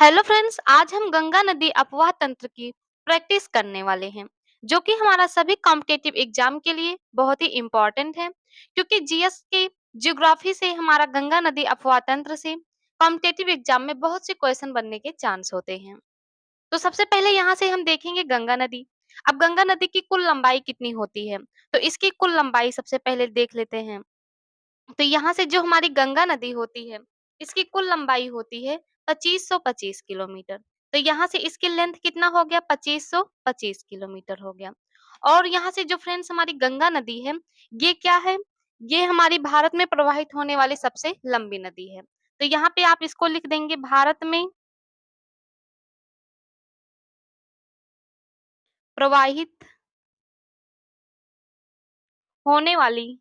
Hello friends, आज हम गंगा नदी अपवाह तंत्र की प्रैक्टिस करने वाले हैं, जो कि हमारा सभी कॉम्पिटिटिव एग्जाम के लिए बहुत ही इम्पोर्टेंट है, क्योंकि जीएस के ज्योग्राफी से हमारा गंगा नदी अपवाह तंत्र से कॉम्पिटिटिव एग्जाम में बहुत से क्वेश्चन बनने के चांस होते हैं। तो सबसे पहले यहाँ से हम देखेंगे गंगा नदी। अब गंगा नदी की कुल लंबाई कितनी होती है, तो इसकी कुल लंबाई सबसे पहले देख लेते हैं। तो यहाँ से जो हमारी गंगा नदी होती है, इसकी कुल लंबाई होती है 2525 किलोमीटर। तो यहाँ से इसकी लेंथ कितना हो गया? 2525 किलोमीटर हो गया। और यहाँ से जो फ्रेंड्स हमारी गंगा नदी है, ये क्या है? ये हमारी भारत में प्रवाहित होने वाली सबसे लंबी नदी है। तो यहाँ पे आप इसको लिख देंगे, भारत में प्रवाहित होने वाली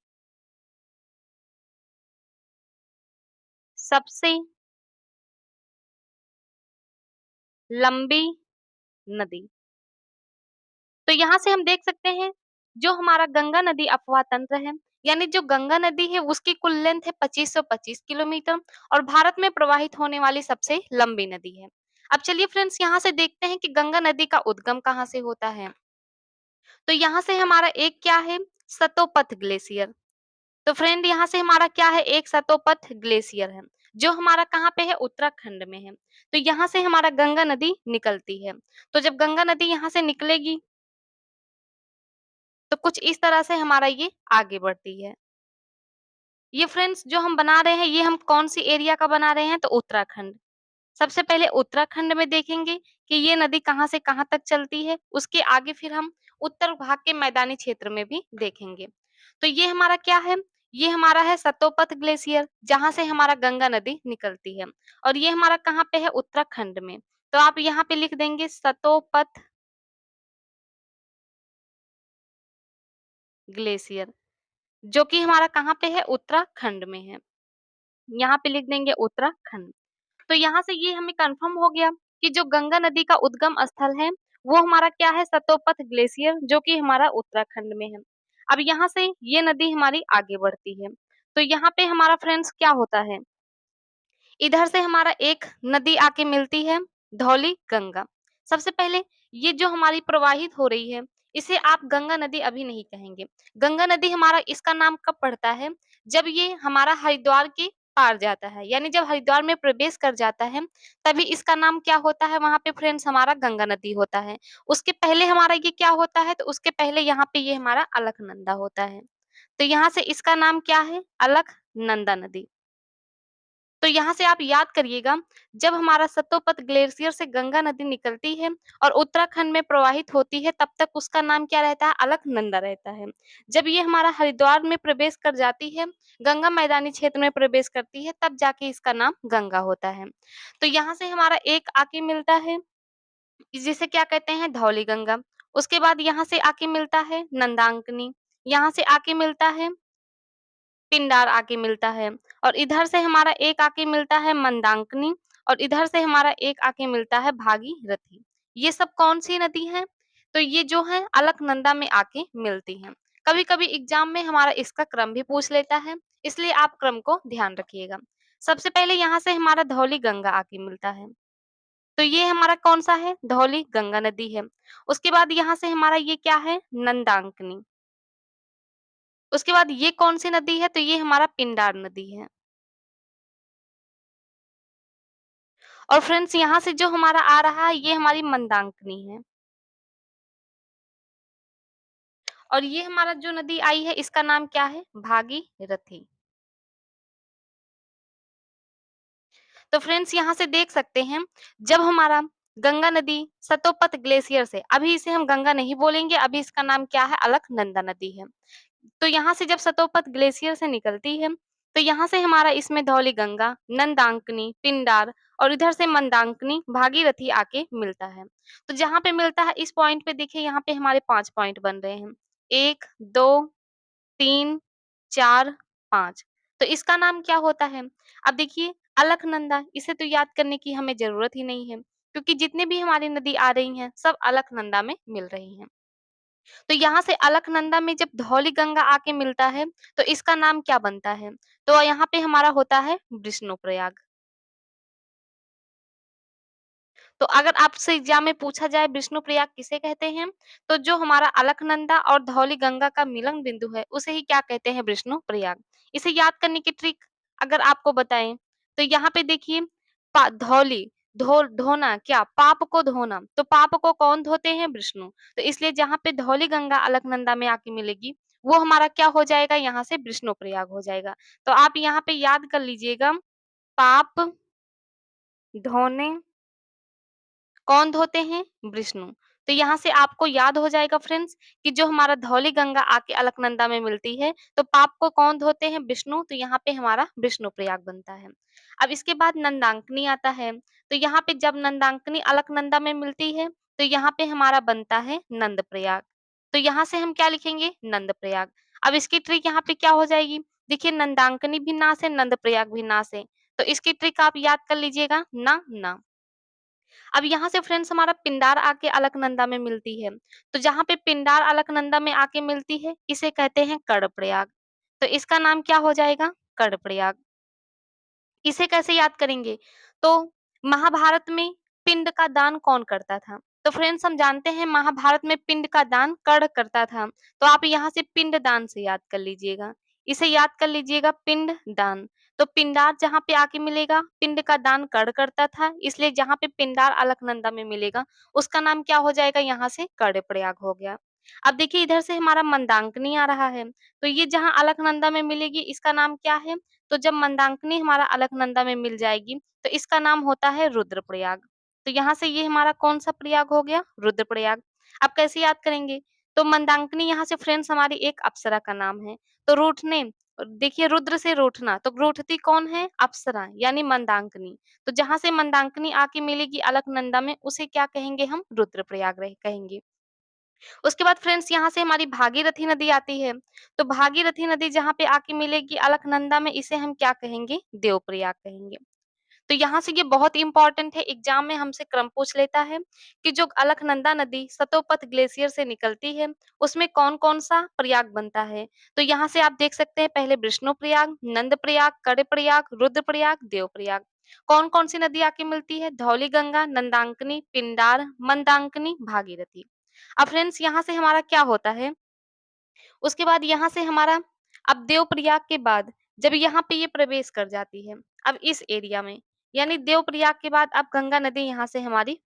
सबसे लंबी नदी। तो यहाँ से हम देख सकते हैं, जो हमारा गंगा नदी अपवाह तंत्र है, यानी जो गंगा नदी है उसकी कुल लेंथ है 2525 किलोमीटर और भारत में प्रवाहित होने वाली सबसे लंबी नदी है। अब चलिए फ्रेंड्स, यहाँ से देखते हैं कि गंगा नदी का उद्गम कहाँ से होता है। तो यहाँ से हमारा एक क्या है? सतोपथ ग्लेशियर। तो फ्रेंड यहाँ से हमारा क्या है? एक सतोपथ ग्लेशियर है, जो हमारा कहाँ पे है? उत्तराखंड में है। तो यहाँ से हमारा गंगा नदी निकलती है। तो जब गंगा नदी यहाँ से निकलेगी, तो कुछ इस तरह से हमारा ये आगे बढ़ती है। ये फ्रेंड्स जो हम बना रहे हैं, ये हम कौन-सी एरिया का बना रहे हैं? तो उत्तराखंड। सबसे पहले उत्तराखंड में देखेंगे कि ये नदी कहाँ से कहाँ तक चलती है, उसके आगे फिर हम उत्तर भाग के मैदानी क्षेत्र में भी देखेंगे। तो ये हमारा क्या है? ये हमारा है सतोपथ ग्लेशियर, जहाँ से हमारा गंगा नदी निकलती है और ये हमारा कहाँ पे है? उत्तराखंड में। तो आप यहाँ पे लिख देंगे सतोपथ ग्लेशियर, जो कि हमारा कहाँ पे है? उत्तराखंड में है। यहाँ पे लिख देंगे उत्तराखंड। तो यहाँ से ये हमें कन्फर्म हो गया कि जो गंगा नदी का उद्गम स्थल है, वो हमारा क्या है? सतोपथ ग्लेशियर, जो कि हमारा उत्तराखंड में है। अब यहाँ से ये नदी हमारी आगे बढ़ती है। तो यहाँ पे हमारा फ्रेंड्स क्या होता है? इधर से हमारा एक नदी आके मिलती है, धौली गंगा। सबसे पहले ये जो हमारी प्रवाहित हो रही है, इसे आप गंगा नदी अभी नहीं कहेंगे। गंगा नदी हमारा इसका नाम कब पड़ता है? जब ये हमारा हरिद्वार के पार जाता है, यानी जब हरिद्वार में प्रवेश कर जाता है, तभी इसका नाम क्या होता है? वहाँ पे फ्रेंड्स हमारा गंगा नदी होता है। उसके पहले हमारा ये क्या होता है? तो उसके पहले यहाँ पे ये हमारा अलकनंदा होता है। तो यहाँ से इसका नाम क्या है? अलकनंदा नदी। तो यहाँ से आप याद करिएगा, जब हमारा सतोपथ ग्लेशियर से गंगा नदी निकलती है और उत्तराखंड में प्रवाहित होती है, तब तक उसका नाम क्या रहता है? अलकनंदा रहता है। जब ये हमारा हरिद्वार में प्रवेश कर जाती है, गंगा मैदानी क्षेत्र में प्रवेश करती है, तब जाके इसका नाम गंगा होता है। तो यहाँ से हमारा एक आके मिलता है, जिसे क्या कहते हैं? धौली गंगा। उसके बाद यहाँ से आके मिलता है नंदाकिनी, यहाँ से आके मिलता है पिंडार आके मिलता है और इधर से हमारा एक आके मिलता है मंदाकिनी और इधर से हमारा एक आके मिलता है भागीरथी। ये सब कौन-सी नदी हैं? तो ये जो है अलकनंदा में आके मिलती हैं। कभी-कभी एग्ज़ाम में हमारा इसका क्रम भी पूछ लेता है, इसलिए आप क्रम को ध्यान रखिएगा। सबसे पहले यहाँ से हमारा धौली गंगा आके मिलता है। तो ये हमारा कौन-सा है? धौली गंगा नदी है। उसके बाद यहाँ से हमारा ये क्या है? नंदाकिनी। उसके बाद ये कौन-सी नदी है? तो ये हमारा पिंडार नदी है। और फ्रेंड्स यहाँ से जो हमारा आ रहा है, ये हमारी मंदाकिनी है और ये हमारा जो नदी आई है, इसका नाम क्या है? भागीरथी। तो फ्रेंड्स यहाँ से देख सकते हैं, जब हमारा गंगा नदी सतोपथ ग्लेशियर से, अभी इसे हम गंगा नहीं बोलेंगे, अभी इसका नाम क्या है? अलकनंदा नदी है। तो यहाँ से जब सतोपथ ग्लेशियर से निकलती है, तो यहाँ से हमारा इसमें धौली गंगा, नंदाकिनी, पिंडार और इधर से मंदाकिनी, भागीरथी आके मिलता है। तो जहाँ पे मिलता है, इस पॉइंट पे देखिए, यहाँ पे हमारे 5 पॉइंट बन रहे हैं। 1, 2, 3, 4, 5। तो इसका नाम क्या होता है? अब देखिए, अलकनंदा, इसे तो याद करने की हमें ज़रूरत ही नहीं है, क्योंकि जितनी भी हमारी नदी आ रही हैं, सब अलकनंदा में मिल रही हैं। तो यहाँ से अलकनंदा में जब धौली गंगा आके मिलता है, तो इसका नाम क्या बनता है? तो यहाँ पे हमारा होता है विष्णुप्रयाग। तो अगर आपसे एग्ज़ाम में पूछा जाए विष्णुप्रयाग किसे कहते हैं? तो जो हमारा अलकनंदा और धौलीगंगा का मिलन बिंदु है, उसे ही क्या कहते हैं? विष्णुप्रयाग। इसे याद करने की ट्रिक अगर आपको बताएँ, तो यहाँ पे देखिए पा धौली धोना क्या? पाप को धोना, तो पाप को कौन धोते हैं? विष्णु। तो इसलिए जहाँ पे धौलीगंगा अलकनंदा में आके मिलेगी, वो हमारा क्या हो जाएगा? यहाँ से विष्णुप्रयाग हो जाएगा। तो आप यहाँ पे याद कर लीजिएगा, पाप धोने कौन धोते हैं? विष्णु। तो यहाँ से आपको याद हो जाएगा फ्रेंड्स कि जो हमारा धौली गंगा आके अलकनंदा में मिलती है, तो पाप को कौन धोते हैं? विष्णु। तो यहाँ पे हमारा विष्णुप्रयाग बनता है। अब इसके बाद नंदाकिनी आता है, तो यहाँ पे जब नंदाकिनी अलकनंदा में मिलती है, तो यहाँ पे हमारा बनता है नंदप्रयाग। तो यहाँ से हम क्या लिखेंगे? नंदप्रयाग। अब इसकी ट्रिक यहाँ पे क्या हो जाएगी? देखिए नंदाकिनी भी नास है, नंदप्रयाग भी नास है। तो इसकी ट्रिक आप याद कर लीजिएगा, ना, ना। अब यहाँ से फ्रेंड्स हमारा पिंडार आके अलकनंदा में मिलती है। तो जहाँ पे पिंडार अलकनंदा में आके मिलती है, इसे कहते हैं कर्णप्रयाग। तो इसका नाम क्या हो जाएगा? कर्णप्रयाग। इसे कैसे याद करेंगे? तो महाभारत में पिंड का दान कौन करता था? तो फ्रेंड्स हम जानते हैं महाभारत में पिंड का दान कर्ण करता था। तो आप यहाँ से पिंड दान से याद कर लीजिएगा। इसे याद कर लीजिएगा पिंड दान। तो पिंडार जहाँ पे आके मिलेगा, पिंड का दान कर्ण करता था, इसलिए जहाँ पे पिंडार अलकनंदा में मिलेगा, उसका नाम क्या हो जाएगा? यहाँ से कर्णप्रयाग हो गया। अब देखिए इधर से हमारा मंदाकिनी आ रहा है, तो ये जहाँ अलकनंदा में मिलेगी, इसका नाम क्या है? तो जब मंदाकिनी हमारा अलकनंदा में मिल जाएगी, तो इसका नाम होता है रुद्रप्रयाग। तो यहाँ से ये हमारा कौन-सा प्रयाग हो गया? रुद्रप्रयाग। अब कैसे याद करेंगे? तो मंदाकिनी यहाँ से फ्रेंड्स हमारी एक अप्सरा का नाम है। तो रूठने देखिए रुद्र से रूठना, तो रूठती कौन है? अप्सरा यानी मंदाकिनी। तो जहाँ से मंदाकिनी आके मिलेगी अलकनंदा में, उसे क्या कहेंगे हम? रुद्रप्रयाग रह कहेंगे। उसके बाद फ्रेंड्स यहाँ से हमारी भागीरथी नदी आती है। तो भागीरथी नदी जहाँ पे आके मिलेगी अलकनंदा में, इसे हम क्या कहेंगे? देवप्रयाग कहेंगे। तो यहाँ से ये बहुत इम्पोर्टेंट है, एग्जाम में हमसे क्रम पूछ लेता है कि जो अलकनंदा नदी सतोपथ ग्लेशियर से निकलती है, उसमें कौन-कौन सा प्रयाग बनता है? तो यहाँ से आप देख सकते हैं पहले विष्णुप्रयाग, नंदप्रयाग, कर्णप्रयाग, रुद्रप्रयाग, देवप्रयाग। कौन-कौन सी नदी आके मिलती है? धौलीगंगा, नंदाकिनी, पिंडार, मंदाकिनी, भागीरथी। अब फ्रेंड्स यहाँ से हमारा क्या होता है? उसके बाद यहाँ से हमारा अब देवप्रयाग के बाद जब यहाँ पे ये प्रवेश कर जाती है, अब इस एरिया में, यानी देवप्रयाग के बाद अब गंगा नदी यहाँ से हमारी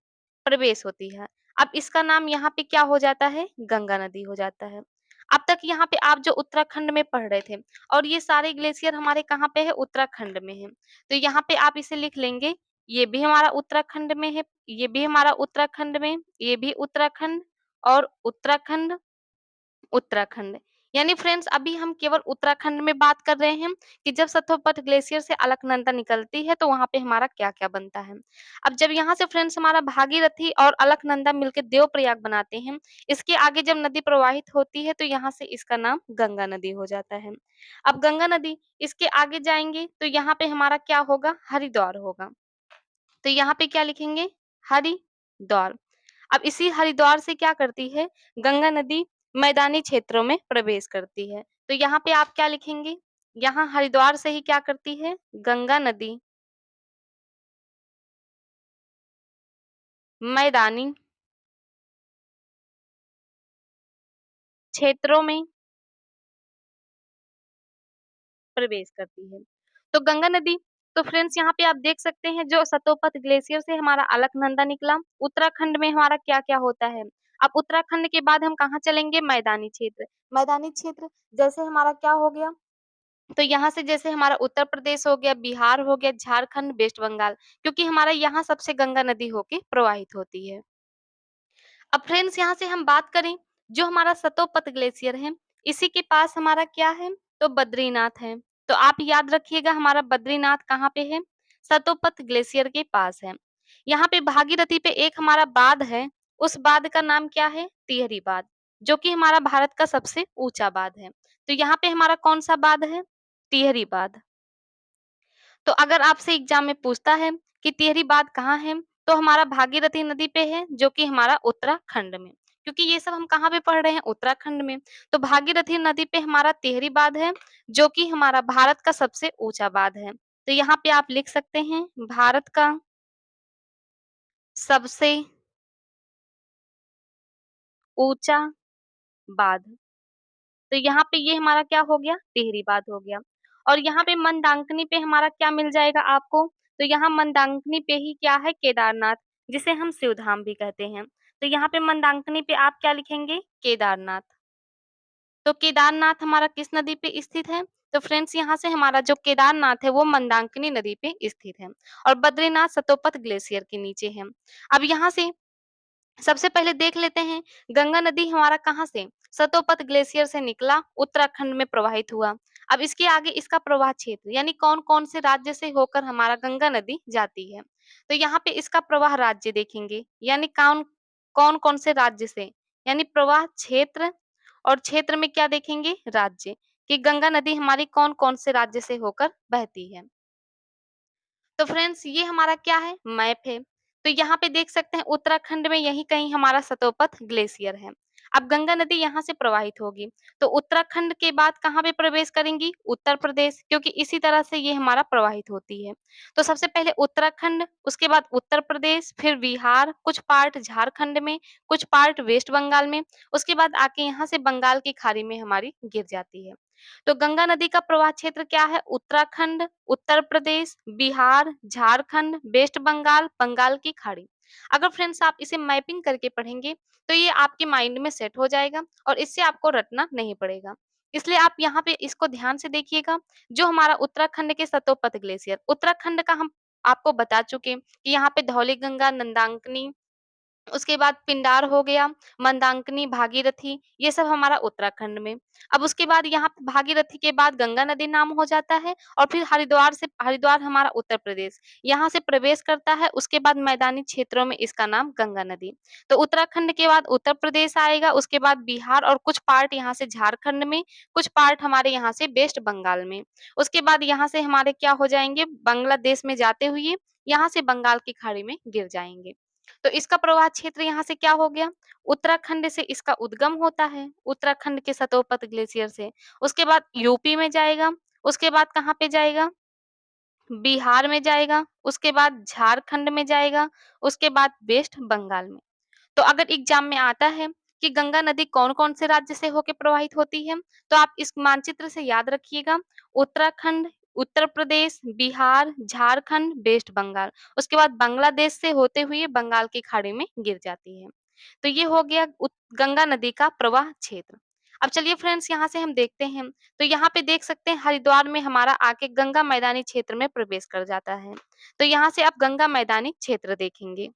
प्रवेश होती है। अब इसका नाम यहाँ पे क्या हो जाता है? गंगा नदी हो जाता है। अब तक यहाँ पे आप जो उत्तराखंड में पढ़ रहे थे और ये सारे ग्लेशियर हमारे कहाँ पे है? उत्तराखंड में है। तो यहाँ पे आप इसे लिख लेंगे, ये भी हमारा उत्तराखंड में है, ये भी हमारा उत्तराखंड में, ये भी उत्तराखंड और उत्तराखंड उत्तराखंड। यानी फ्रेंड्स अभी हम केवल उत्तराखंड में बात कर रहे हैं कि जब सतोपथ ग्लेशियर से अलकनंदा निकलती है तो वहाँ पे हमारा क्या-क्या बनता है। अब जब यहाँ से फ्रेंड्स हमारा भागीरथी और अलकनंदा मिलके देवप्रयाग बनाते हैं, इसके आगे जब नदी प्रवाहित होती है तो यहाँ से इसका नाम गंगा नदी हो जाता है। अब गंगा नदी इसके आगे जाएँगे तो यहाँ पे हमारा क्या होगा? हरिद्वार होगा। तो यहाँ पे क्या लिखेंगे? हरिद्वार। अब इसी हरिद्वार से क्या करती है? गंगा नदी मैदानी क्षेत्रों में प्रवेश करती है। तो यहाँ पे आप क्या लिखेंगे? यहाँ हरिद्वार से ही क्या करती है? गंगा नदी मैदानी क्षेत्रों में प्रवेश करती है। तो गंगा नदी तो फ्रेंड्स यहाँ पे आप देख सकते हैं जो सतोपथ ग्लेशियर से हमारा अलकनंदा निकला, उत्तराखंड में हमारा क्या-क्या होता है। अब उत्तराखंड के बाद हम कहाँ चलेंगे? मैदानी क्षेत्र। मैदानी क्षेत्र जैसे हमारा क्या हो गया? तो यहाँ से जैसे हमारा उत्तर प्रदेश हो गया, बिहार हो गया, झारखंड, वेस्ट बंगाल, क्योंकि हमारा यहाँ सबसे गंगा नदी होके प्रवाहित होती है। अब फ्रेंड्स यहाँ से हम बात करें, जो हमारा सतोपथ ग्लेशियर है, इसी के पास हमारा क्या है? तो बद्रीनाथ है। तो आप याद रखिएगा हमारा बद्रीनाथ कहाँ पे है? सतोपथ ग्लेशियर के पास है। यहाँ पे भागीरथी पे एक हमारा बाँध है, उस बाँध का नाम क्या है? टिहरी बाँध, जो कि हमारा भारत का सबसे ऊँचा बाँध है। तो यहाँ पे हमारा कौन-सा बाँध है? टिहरी बाँध। तो अगर आपसे एग्जाम में पूछता है कि टिहरी बाँध कहाँ है? तो हमारा भागीरथी नदी पे है, जो कि हमारा उत्तराखंड में। क्योंकि ये सब हम कहाँ पे पढ़ रहे हैं? उत्तराखंड में। तो भागीरथी नदी पे हमारा टिहरी बाँध है, जो कि हमारा भारत का सबसे ऊँचा बाँध है। तो यहाँ पे आप लिख सकते हैं भारत का सबसे ऊँचा बाँध। तो यहाँ पे ये हमारा क्या हो गया? टिहरी बाँध हो गया। और यहाँ पे मंदाकिनी पे हमारा क्या मिल जाएगा आपको? तो यहाँ मंदाकिनी पे ही क्या है? केदारनाथ, जिसे हम शिवधाम भी कहते हैं। तो यहाँ पे मंदाकिनी पे आप क्या लिखेंगे? केदारनाथ। तो केदारनाथ हमारा किस नदी पे स्थित है? तो फ्रेंड्स यहाँ से हमारा जो केदारनाथ है वो मंदाकिनी नदी पे स्थित है और बद्रीनाथ सतोपत ग्लेशियर के नीचे है। अब यहाँ से सबसे पहले देख लेते हैं गंगा नदी हमारा कहाँ से सतोपत ग्लेशियर से निकला उत्तराखंड में प्रवाहित हुआ। अब इसके आगे इसका प्रवाह क्षेत्र यानी कौन-कौन से राज्य से होकर हमारा गंगा नदी जाती है। तो यहाँ पे इसका प्रवाह राज्य देखेंगे यानी कौन-कौन से राज्य से यानी प्रवाह क्षेत्र और क्षेत्र में क्या देखेंगे राज्य कि गंगा नदी हमारी कौन-कौन से राज्य से होकर बहती है। तो फ्रेंड्स ये हमारा क्या है मैप है। तो यहाँ पे देख सकते हैं उत्तराखंड में यहीं कहीं हमारा सतोपत ग्लेशियर है। अब गंगा नदी यहाँ से प्रवाहित होगी तो उत्तराखंड के बाद कहाँ पे प्रवेश करेंगी उत्तर प्रदेश क्योंकि इसी तरह से ये हमारा प्रवाहित होती है। तो सबसे पहले उत्तराखंड उसके बाद उत्तर प्रदेश फिर बिहार कुछ पार्ट झारखंड में कुछ पार्ट वेस्ट बंगाल में उसके बाद आके यहाँ से बंगाल की खाड़ी में हमारी गिर जाती है। तो गंगा नदी का प्रवाह क्षेत्र क्या है? उत्तराखंड, उत्तर प्रदेश, बिहार, झारखंड, वेस्ट बंगाल, बंगाल की खाड़ी। अगर फ्रेंड्स आप इसे मैपिंग करके पढ़ेंगे, तो ये आपके माइंड में सेट हो जाएगा और इससे आपको रटना नहीं पड़ेगा। इसलिए आप यहाँ पे इसको ध्यान से देखिएगा, जो हमारा उत्तराखंड के सतोपत ग्लेशियर उत्तराखंड का हम आपको बता चुके कि यहाँ पे धौलीगंगा, नंदाकिनी उसके बाद पिंडार हो गया, मंदाकिनी, भागीरथी ये सब हमारा उत्तराखंड में। अब उसके बाद यहाँ पे भागीरथी के बाद गंगा नदी नाम हो जाता है और फिर हरिद्वार हमारा उत्तर प्रदेश, यहाँ से प्रवेश करता है उसके बाद मैदानी क्षेत्रों में इसका नाम गंगा नदी। तो उत्तराखंड के बाद उत्तर प्रदेश आएगा, उसके बाद बिहार और कुछ पार्ट यहाँ से झारखंड में, कुछ पार्ट हमारे यहाँ से वेस्ट बंगाल में। उसके बाद यहाँ से हमारे क्या हो जाएँगे बांग्लादेश में जाते हुए, यहाँ से बंगाल की खाड़ी में गिर जाएँगे। तो इसका प्रवाह क्षेत्र यहाँ से क्या हो गया? उत्तराखंड से इसका उद्गम होता है, उत्तराखंड के सतोपत ग्लेशियर से। उसके बाद यूपी में जाएगा, उसके बाद कहाँ पे जाएगा? बिहार में जाएगा, उसके बाद झारखंड में जाएगा, उसके बाद वेस्ट बंगाल में। तो अगर एग्जाम में आता है कि गंगा नदी कौन-कौन से राज्य से होके प्रवाहित होती है, तो आप इस मानचित्र से याद रखिएगा उत्तराखंड, उत्तर प्रदेश, बिहार, झारखंड, वेस्ट बंगाल। उसके बाद बांग्लादेश से होते हुए बंगाल की खाड़ी में गिर जाती है। तो ये हो गया गंगा नदी का प्रवाह क्षेत्र। अब चलिए फ्रेंड्स यहाँ से हम देखते हैं, तो यहाँ पे देख सकते हैं हरिद्वार में हमारा आके गंगा मैदानी क्षेत्र में प्रवेश कर जाता है। तो यहाँ से आप गंगा मैदानी क्षेत्र देखेंगे।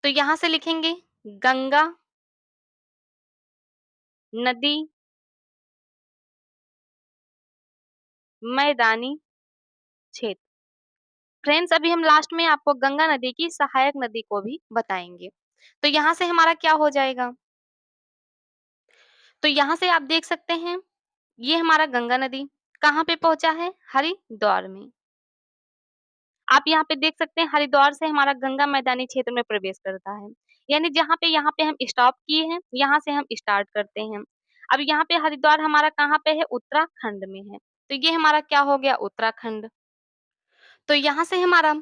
तो यहाँ से लिखेंगे गंगा नदी मैदानी क्षेत्र। फ्रेंड्स अभी हम लास्ट में आपको गंगा नदी की सहायक नदी को भी बताएँगे। तो यहाँ से हमारा क्या हो जाएगा? तो यहाँ से आप देख सकते हैं, ये हमारा गंगा नदी कहाँ पे पहुँचा है? हरिद्वार में। आप यहाँ पे देख सकते हैं हरिद्वार से हमारा गंगा मैदानी क्षेत्र में प्रवेश करता है। यानी जहाँ पे यहाँ पे हम स्टॉप किए हैं, यहाँ से हम स्टार्ट करते हैं। अब यहाँ पे हरिद्वार हमारा कहाँ पे है? उत्तराखंड में है। तो ये हमारा क्या हो गया? उत्तराखंड। तो यहाँ से हमारा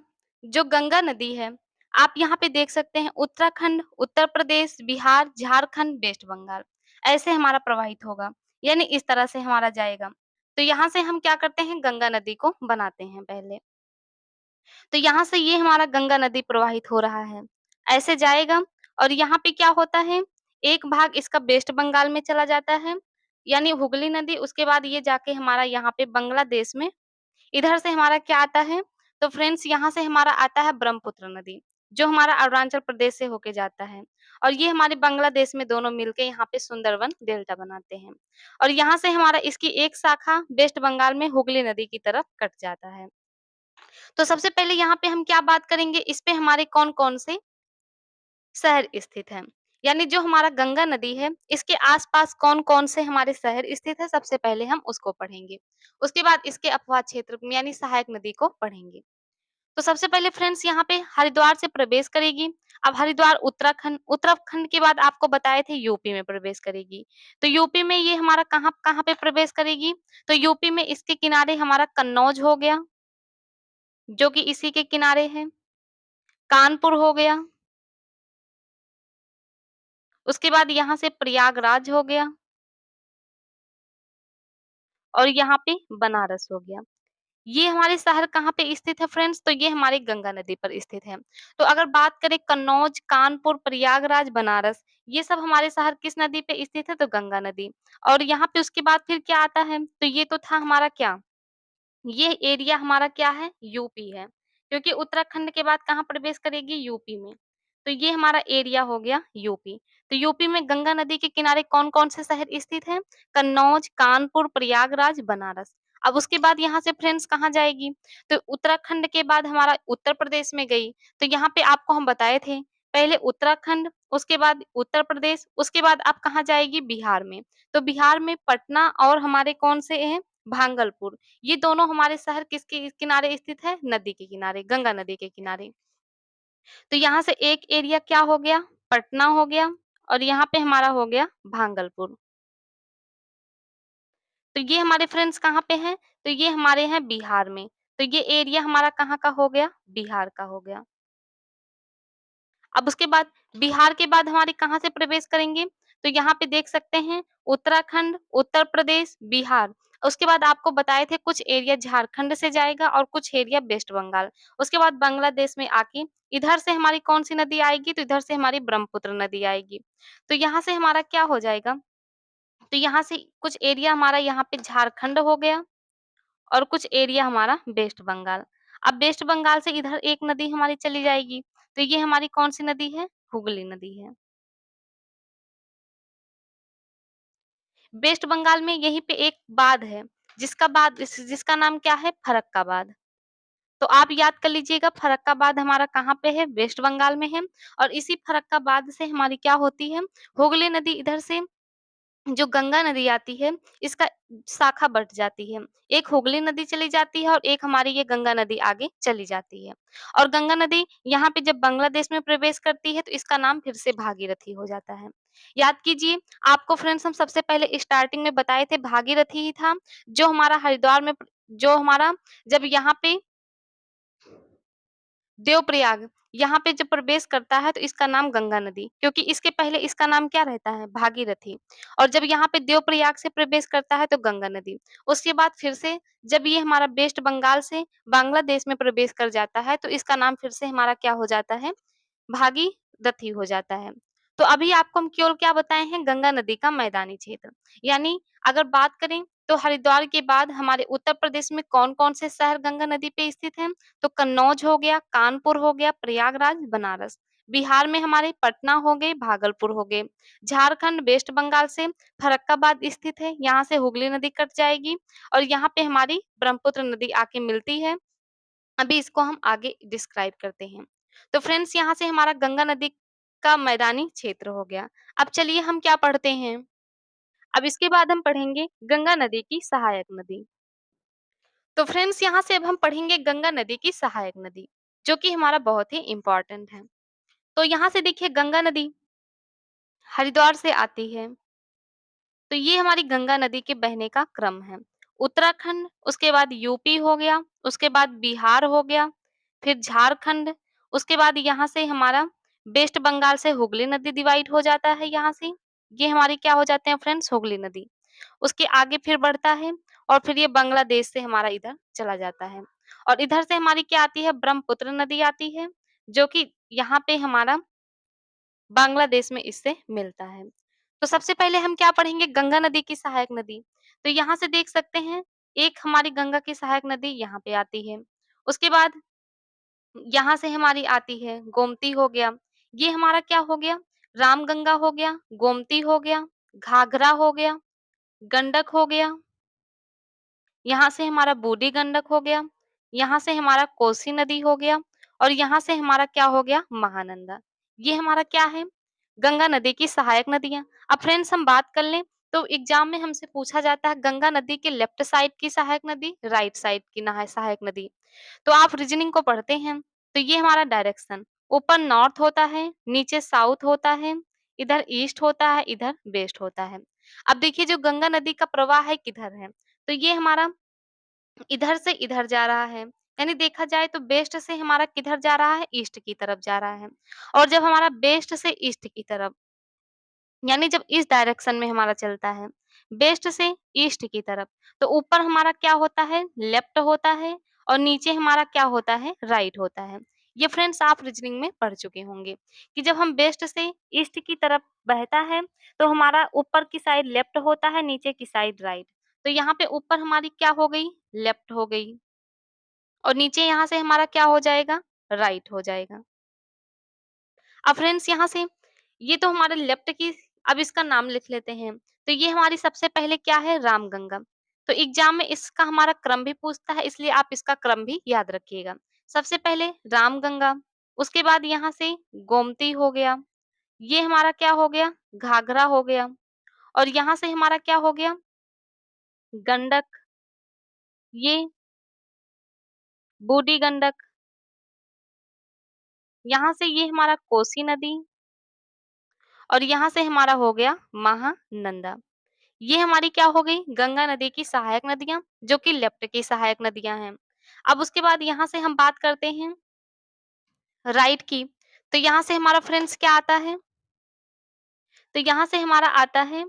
जो गंगा नदी है, आप यहाँ पे देख सकते हैं उत्तराखंड, उत्तर प्रदेश, बिहार, झारखंड, वेस्ट बंगाल, ऐसे हमारा प्रवाहित होगा, यानी इस तरह से हमारा जाएगा। तो यहाँ से हम क्या करते हैं, गंगा नदी को बनाते हैं पहले। तो यहाँ से ये हमारा गंगा नदी प्रवाहित हो रहा है, ऐसे जाएगा और यहाँ पे क्या होता है, एक भाग इसका वेस्ट बंगाल में चला जाता है, यानी हुगली नदी, उसके बाद ये जाके हमारा यहाँ पे बांग्लादेश में इधर से हमारा क्या आता है, तो फ्रेंड्स यहाँ से हमारा आता है ब्रह्मपुत्र नदी, जो हमारा अरुणाचल प्रदेश से होके जाता है और ये हमारे बांग्लादेश में दोनों मिलके यहाँ पे सुंदरबन डेल्टा बनाते हैं और यहाँ से हमारा इसकी एक शाखा वेस्ट बंगाल में हुगली नदी की तरफ कट जाता है। तो सबसे पहले यहाँ पे हम क्या बात करेंगे, इस पे हमारे कौन-कौन से शहर स्थित हैं। यानी जो हमारा गंगा नदी है, इसके आस-पास कौन-कौन से हमारे शहर स्थित हैं, सबसे पहले हम उसको पढ़ेंगे। उसके बाद इसके अपवाद क्षेत्र में यानी सहायक नदी को पढ़ेंगे। तो सबसे पहले फ्रेंड्स यहाँ पे हरिद्वार से प्रवेश करेगी। अब हरिद्वार उत्तराखंड, उत्तराखंड के बाद आपको बताए थे यूपी में प्रवेश करेगी। तो यूपी में ये हमारा कहाँ कहाँ पे प्रवेश करेगी? तो यूपी में इसके किनारे हमारा कन्नौज हो गया। जो कि इसी के किनारे है। कानपुर हो गया, उसके बाद यहाँ से प्रयागराज हो गया और यहाँ पे बनारस हो गया। ये हमारे शहर कहाँ पे स्थित है फ्रेंड्स? तो ये हमारी गंगा नदी पर स्थित है। तो अगर बात करें कन्नौज, कानपुर, प्रयागराज, बनारस, ये सब हमारे शहर किस नदी पे स्थित है? तो गंगा नदी। और यहाँ पे उसके बाद फिर क्या आता है? तो ये तो था हमारा क्या? ये एरिया हमारा क्या है? यूपी है, क्योंकि उत्तराखंड के बाद कहाँ प्रवेश करेगी? यूपी में। तो ये हमारा एरिया हो गया यूपी। तो यूपी में गंगा नदी के किनारे कौन-कौन से शहर स्थित हैं? कन्नौज, कानपुर, प्रयागराज, बनारस। अब उसके बाद यहाँ से फ्रेंड्स कहाँ जाएगी? तो उत्तराखंड के बाद हमारा उत्तर प्रदेश में गई। तो यहाँ पे आपको हम बताए थे, पहले उत्तराखंड, उसके बाद उत्तर प्रदेश, उसके बाद आप कहाँ जाएगी? बिहार में। तो बिहार में पटना और हमारे कौन से हैं? भागलपुर। ये दोनों हमारे शहर किसके किनारे स्थित है? नदी के किनारे, गंगा नदी के किनारे। तो यहाँ से एक एरिया क्या हो गया? पटना हो गया और यहाँ पे हमारा हो गया भागलपुर। तो ये हमारे फ्रेंड्स कहाँ पे हैं? तो ये हमारे हैं बिहार में। तो ये एरिया हमारा कहाँ का हो गया? बिहार का हो गया। अब उसके बाद बिहार के बाद हमारे कहाँ से प्रवेश करेंगे? तो यहाँ पे देख सकते हैं उत्तराखंड, उत्तर प्रदेश, बिहार। उसके बाद आपको बताए थे कुछ एरिया झारखंड से जाएगा और कुछ एरिया वेस्ट बंगाल। उसके बाद बांग्लादेश में आके इधर से हमारी कौन-सी नदी आएगी? तो इधर से हमारी ब्रह्मपुत्र नदी आएगी। तो यहाँ से हमारा क्या हो जाएगा? तो यहाँ से कुछ एरिया हमारा यहाँ पे झारखंड हो गया और कुछ एरिया हमारा वेस्ट बंगाल। अब वेस्ट बंगाल से इधर एक नदी हमारी चली जाएगी, तो ये हमारी कौन-सी नदी है? हुगली नदी है। वेस्ट बंगाल में यहीं पे एक बाँध है, जिसका नाम क्या है? फरक्का बाँध। तो आप याद कर लीजिएगा फरक्का बाँध हमारा कहाँ पे है? वेस्ट बंगाल में है और इसी फरक्का बाँध से हमारी क्या होती है? हुगली नदी इधर से जो गंगा नदी आती है, इसका शाखा बँट जाती है। एक हुगली नदी चली जाती है और एक हमारी ये गंगा नदी आगे चली जाती है। और गंगा नदी यहाँ पे जब बांग्लादेश में प्रवेश करती है, तो इसका नाम फिर से भागीरथी हो जाता है। याद कीजिए, आपको फ्रेंड्स हम सबसे पहले स्टार्टिंग में बताए थे भागीरथी ही था, जो हमारा हरिद्वार में जो हमारा जब यहाँ पे देवप्रयाग, यहाँ पे जब प्रवेश करता है तो इसका नाम गंगा नदी क्योंकि इसके पहले इसका नाम क्या रहता है? भागीरथी और जब यहाँ पे देवप्रयाग से प्रवेश करता है तो गंगा नदी। उसके बाद फिर से जब ये हमारा वेस्ट बंगाल से बांग्लादेश में प्रवेश कर जाता है तो इसका नाम फिर से हमारा क्या हो जाता है? भागीरथी हो जाता है। तो अभी आपको हम केवल क्या बताए हैं? गंगा नदी का मैदानी क्षेत्र। यानी अगर बात करें तो हरिद्वार के बाद हमारे उत्तर प्रदेश में कौन-कौन से शहर गंगा नदी पे स्थित हैं? तो कन्नौज हो गया, कानपुर हो गया, प्रयागराज, बनारस। बिहार में हमारे पटना हो गए, भागलपुर हो गए। झारखंड वेस्ट बंगाल से फर्रुखाबाद स्थित है, यहाँ से हुगली नदी कट जाएगी और यहाँ पे हमारी ब्रह्मपुत्र नदी आके मिलती है। अभी इसको हम आगे डिस्क्राइब करते हैं। तो फ्रेंड्स यहाँ से हमारा गंगा नदी का मैदानी क्षेत्र हो गया। अब चलिए हम क्या पढ़ते हैं? अब इसके बाद हम पढ़ेंगे गंगा नदी की सहायक नदी। तो फ्रेंड्स यहाँ से अब हम पढ़ेंगे गंगा नदी की सहायक नदी, जो कि हमारा बहुत ही इम्पोर्टेंट है। तो यहाँ से देखिए गंगा नदी हरिद्वार से आती है। तो ये हमारी गंगा नदी के बहने का क्रम है। उत्तराखंड, उसके बाद यूपी हो गया, उसके बाद बिहार हो गया, फिर झारखंड, उसके बाद यहाँ से हमारा वेस्ट बंगाल से हुगली नदी डिवाइड हो जाता है यहाँ से। ये हमारी क्या हो जाते हैं फ्रेंड्स? हुगली नदी। उसके आगे फिर बढ़ता है और फिर ये बांग्लादेश से हमारा इधर चला जाता है। और इधर से हमारी क्या आती है? ब्रह्मपुत्र नदी आती है, जो कि यहाँ पे हमारा बांग्लादेश में इससे मिलता है। तो सबसे पहले हम क्या पढ़ेंगे? गंगा नदी की सहायक नदी। तो यहाँ से देख सकते हैं, एक हमारी गंगा की सहायक नदी यहाँ पे आती है। उसके बाद यहाँ से हमारी आती है गोमती हो गया। ये हमारा क्या हो गया? रामगंगा हो गया, गोमती हो गया, घाघरा हो गया, गंडक हो गया, यहाँ से हमारा बूढ़ी गंडक हो गया, यहाँ से हमारा कोसी नदी हो गया और यहाँ से हमारा क्या हो गया? महानंदा। ये हमारा क्या है? गंगा नदी की सहायक नदियाँ। अब फ्रेंड्स हम बात कर लें तो एग्ज़ाम में हमसे पूछा जाता है गंगा नदी के लेफ्ट साइड की सहायक नदी, राइट साइड की नहा सहायक नदी। तो आप रीज़निंग को पढ़ते हैं, तो ये हमारा डायरेक्शन ऊपर नॉर्थ होता है, नीचे साउथ होता है, इधर ईस्ट होता है, इधर वेस्ट होता है। अब देखिए जो गंगा नदी का प्रवाह है किधर है? तो ये हमारा इधर से इधर जा रहा है, यानी देखा जाए तो वेस्ट से हमारा किधर जा रहा है? ईस्ट की तरफ जा रहा है। और जब हमारा वेस्ट से ईस्ट की तरफ यानी जब इस डायरेक्शन में हमारा चलता है, वेस्ट से ईस्ट की तरफ, तो ऊपर हमारा क्या होता है? लेफ्ट होता है और नीचे हमारा क्या होता है? राइट होता है। ये फ्रेंड्स आप रीजनिंग में पढ़ चुके होंगे कि जब हम वेस्ट से ईस्ट की तरफ बहता है, तो हमारा ऊपर की साइड लेफ्ट होता है, नीचे की साइड राइट। तो यहाँ पे ऊपर हमारी क्या हो गई? लेफ्ट हो गई और नीचे यहाँ से हमारा क्या हो जाएगा? राइट हो जाएगा। अब फ्रेंड्स यहाँ से ये तो हमारे लेफ्ट की अब इसका नाम लिख लेते हैं। तो ये हमारी सबसे पहले क्या है? रामगंगा। तो एग्ज़ाम में इसका हमारा क्रम भी पूछता है, इसलिए आप इसका क्रम भी याद रखिएगा। सबसे पहले रामगंगा, उसके बाद यहाँ से गोमती हो गया, ये हमारा क्या हो गया? घाघरा हो गया और यहाँ से हमारा क्या हो गया? गंडक, ये बूढ़ी गंडक, यहाँ से ये हमारा कोसी नदी और यहाँ से हमारा हो गया महानंदा। ये हमारी क्या हो गई? गंगा नदी की सहायक नदियाँ, जो कि लेफ्ट की सहायक नदियाँ हैं। अब उसके बाद यहाँ से हम बात करते हैं राइट की, तो यहाँ से हमारा फ्रेंड्स क्या आता है? तो यहाँ से हमारा आता है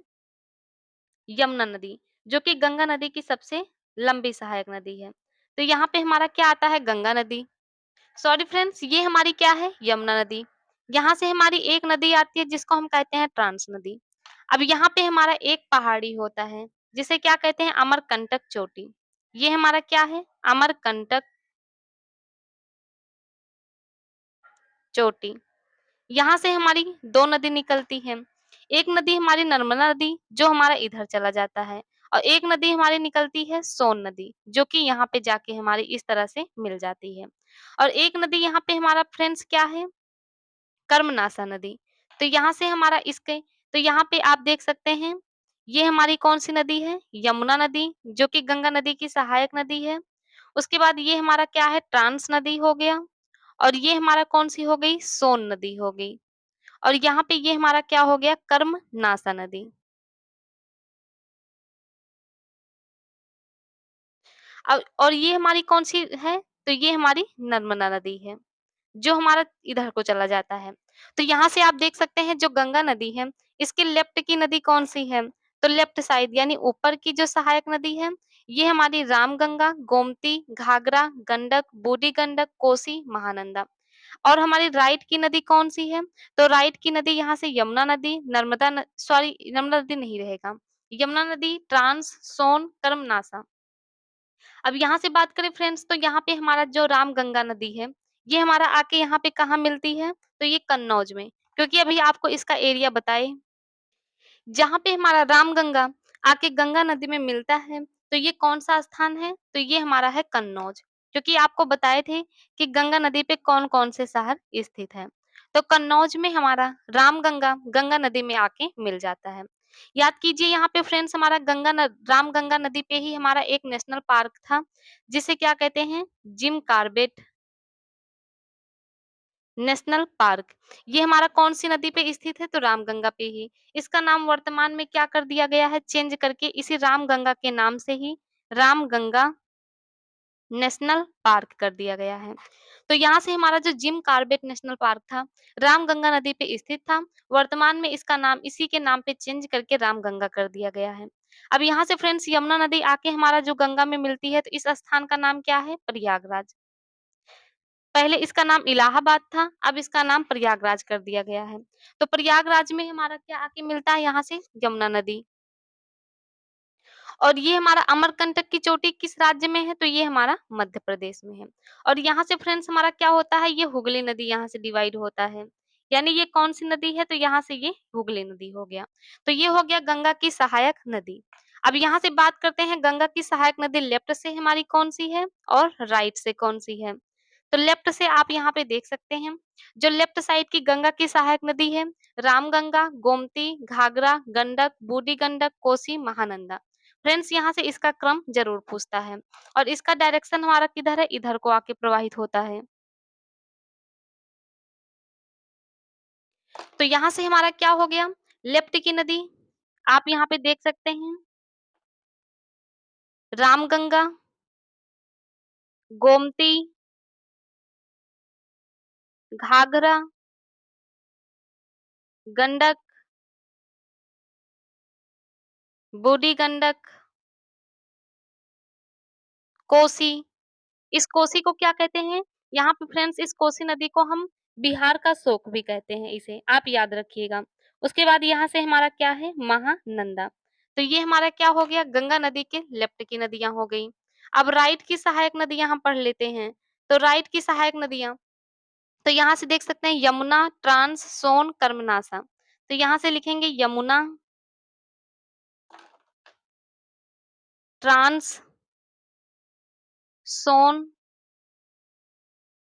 यमुना नदी, जो कि गंगा नदी की सबसे लंबी सहायक नदी है। तो यहाँ पे हमारा क्या आता है? गंगा नदी। सॉरी फ्रेंड्स, ये हमारी क्या है? यमुना नदी। यहाँ से हमारी एक नदी आती है जिसको हम कहते हैं ट्रांस नदी। अब यहाँ पे हमारा एक पहाड़ी होता है जिसे क्या कहते हैं? अमरकंटक चोटी। ये हमारा क्या है? अमरकंटक चोटी। यहाँ से हमारी 2 नदी निकलती हैं। एक नदी हमारी नर्मदा नदी जो हमारा इधर चला जाता है और एक नदी हमारी निकलती है सोन नदी, जो कि यहाँ पे जाके हमारी इस तरह से मिल जाती है। और एक नदी यहाँ पे हमारा फ्रेंड्स क्या है? कर्मनाशा नदी। तो यहाँ से हमारा इसके तो यहाँ पे आप देख सकते हैं, ये हमारी कौन-सी नदी है? यमुना नदी, जो कि गंगा नदी की सहायक नदी है। उसके बाद ये हमारा क्या है? ट्रांस नदी हो गया और ये हमारा कौन-सी हो गई? सोन नदी हो गई और यहाँ पे ये हमारा क्या हो गया? कर्मनाशा नदी। और ये हमारी कौन-सी है? तो ये हमारी नर्मदा नदी है। जो हमारा इधर को चला जाता है। तो यहाँ से आप देख सकते हैं जो गंगा नदी है, इसके लेफ्ट की नदी कौन-सी है? तो लेफ्ट साइड यानी ऊपर की जो सहायक नदी है, ये हमारी रामगंगा, गोमती, घाघरा, गंडक, बूढ़ी गंडक, कोसी, महानंदा। और हमारी राइट की नदी कौन-सी है? तो राइट की नदी यहाँ से यमुना नदी, नर्मदा नदी नहीं रहेगा। यमुना नदी, ट्रांस, सोन, कर्मनाशा। अब यहाँ से बात करें फ्रेंड्स तो यहाँ पे हमारा जो रामगंगा नदी है, ये हमारा आके यहाँ पे कहाँ मिलती है? तो ये कन्नौज में, क्योंकि अभी आपको इसका एरिया बताए। जहाँ पे हमारा रामगंगा आके गंगा नदी में मिलता है, तो ये कौन-सा स्थान है? तो ये हमारा है कन्नौज, क्योंकि आपको बताए थे कि गंगा नदी पे कौन-कौन से शहर स्थित हैं। तो कन्नौज में हमारा रामगंगा, गंगा नदी में आके मिल जाता है। याद कीजिए यहाँ पे फ्रेंड्स हमारा रामगंगा नदी पे ही हमारा एक नेशनल पार्क था, जिसे क्या कहते हैं? Jim Corbett national park. ये हमारा कौन-सी नदी पे स्थित है? तो रामगंगा पे ही। इसका नाम वर्तमान में क्या कर दिया गया है? चेंज करके इसी रामगंगा के नाम से ही रामगंगा नेशनल पार्क कर दिया गया है। तो यहाँ से हमारा जो जिम कॉर्बेट नेशनल पार्क था, रामगंगा नदी पे स्थित था। वर्तमान में इसका नाम इसी के नाम पे चेंज करके रामगंगा कर दिया गया है। अब यहाँ से फ्रेंड्स यमुना नदी आके हमारा जो गंगा में मिलती है, तो इस स्थान का नाम क्या है? प्रयागराज। पहले इसका नाम इलाहाबाद था, अब इसका नाम प्रयागराज कर दिया गया है। तो प्रयागराज में हमारा क्या आके मिलता है यहाँ से? यमुना नदी। और ये हमारा अमरकंटक की चोटी किस राज्य में है? तो ये हमारा मध्य प्रदेश में है। और यहाँ से फ्रेंड्स हमारा क्या होता है? ये हुगली नदी यहाँ से डिवाइड होता है। यानी ये कौन-सी नदी है? तो यहाँ से ये हुगली नदी हो गया। तो ये हो गया गंगा की सहायक नदी। अब यहाँ से बात करते हैं गंगा की सहायक नदी लेफ्ट से हमारी कौन-सी है और राइट से कौन-सी है? तो लेफ्ट से आप यहाँ पे देख सकते हैं, जो लेफ्ट साइड की गंगा की सहायक नदी है, रामगंगा, गोमती, घाघरा, गंडक, बूढ़ी गंडक, कोसी, महानंदा। फ्रेंड्स यहाँ से इसका क्रम ज़रूर पूछता है और इसका डायरेक्शन हमारा किधर है? इधर को आके प्रवाहित होता है। तो यहाँ से हमारा क्या हो गया? लेफ्ट की नदी, आप यहाँ पे देख सकते हैं, रामगंगा, गोमती, घाघरा, गंडक, बूढ़ी गंडक, कोसी। इस कोसी को क्या कहते हैं? यहाँ पे फ्रेंड्स इस कोसी नदी को हम बिहार का शोक भी कहते हैं इसे, आप याद रखिएगा। उसके बाद यहाँ से हमारा क्या है? महानंदा। तो ये हमारा क्या हो गया? गंगा नदी के लेफ्ट की नदियाँ हो गई। अब राइट की सहायक नदी यहाँ पढ़ लेते हैं। तो राइट की सहायक नदियाँ, तो यहाँ से देख सकते हैं यमुना, ट्रांस, सोन, कर्मनाशा। तो यहाँ से लिखेंगे यमुना, ट्रांस, सोन,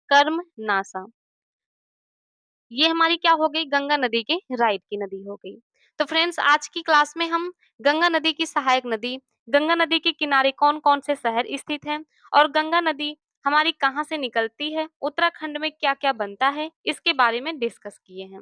कर्मनाशा। ये हमारी क्या हो गई? गंगा नदी के राइट की नदी हो गई। तो फ्रेंड्स आज की क्लास में हम गंगा नदी की सहायक नदी, गंगा नदी के किनारे कौन-कौन से शहर स्थित हैं और गंगा नदी हमारी कहाँ से निकलती है, उत्तराखंड में क्या-क्या बनता है, इसके बारे में डिस्कस किए हैं।